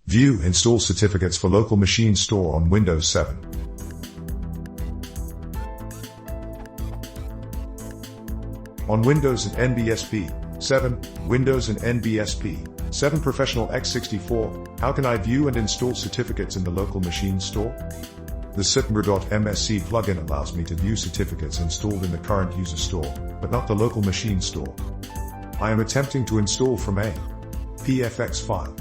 View Install Certificates for Local Machine Store on Windows 7. On Windows and NBSP 7, Windows and NBSP 7 Professional x64, how can I view and install certificates in the local machine store? The trustedrootcertificates plugin allows me to view certificates installed in the current user store, but not the local machine store. I am attempting to install from a PFX file.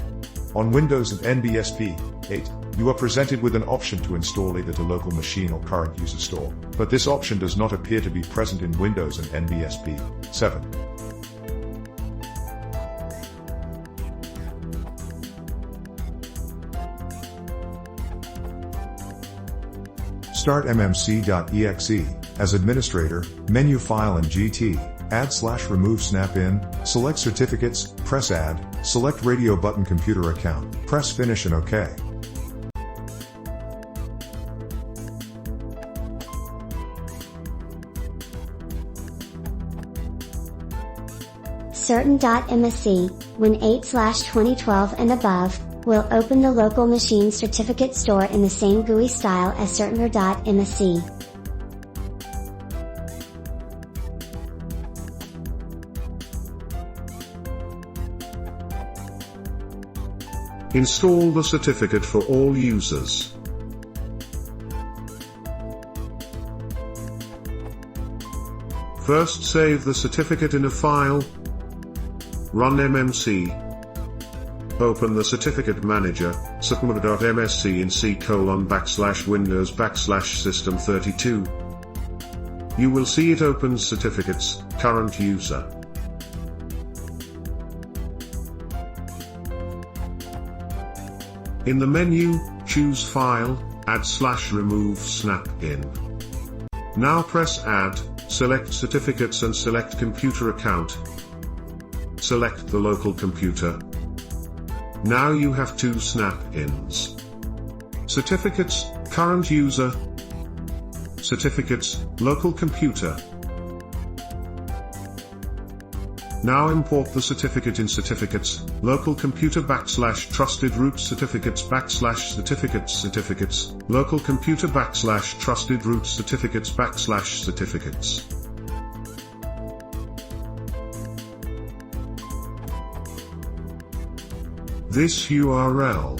On Windows and NBSP 8, you are presented with an option to install either to local machine or current user store, but this option does not appear to be present in Windows and NBSP 7. Start mmc.exe. As administrator, menu File and GT, add/remove snap-in, select certificates, press add, select radio button computer account, press finish and OK. Certain.msc, when 8/2012 and above, will open the local machine certificate store in the same GUI style as Certain.msc. Install the certificate for all users. First save the certificate in a file. Run MMC. Open the Certificate Manager, certain.msc in C:\Windows/System32. You will see it opens certificates, current user. In the menu, choose File, Add/Remove Snap-in. Now press Add, select Certificates and select Computer Account. Select the local computer. Now you have two snap-ins. Certificates, current user. Certificates, local computer. Now import the certificate in Certificates, local computer /trustedrootcertificates /certificates, local computer /trustedrootcertificates /certificates. This URL.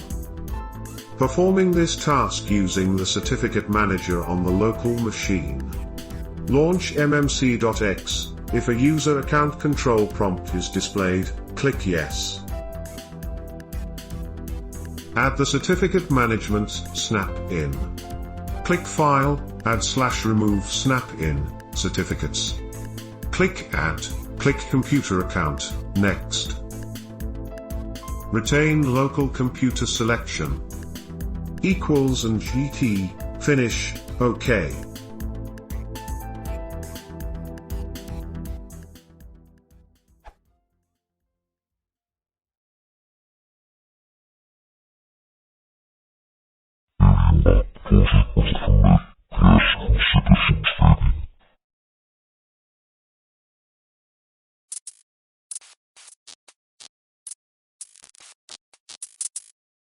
Performing this task using the Certificate Manager on the local machine. Launch mmc.x. If a user account control prompt is displayed, click Yes. Add the Certificate Management snap-in. Click File, Add/Remove Snap-in, Certificates. Click Add, click Computer Account, Next. Retain local computer selection. Equals and GT, finish, OK. That portion was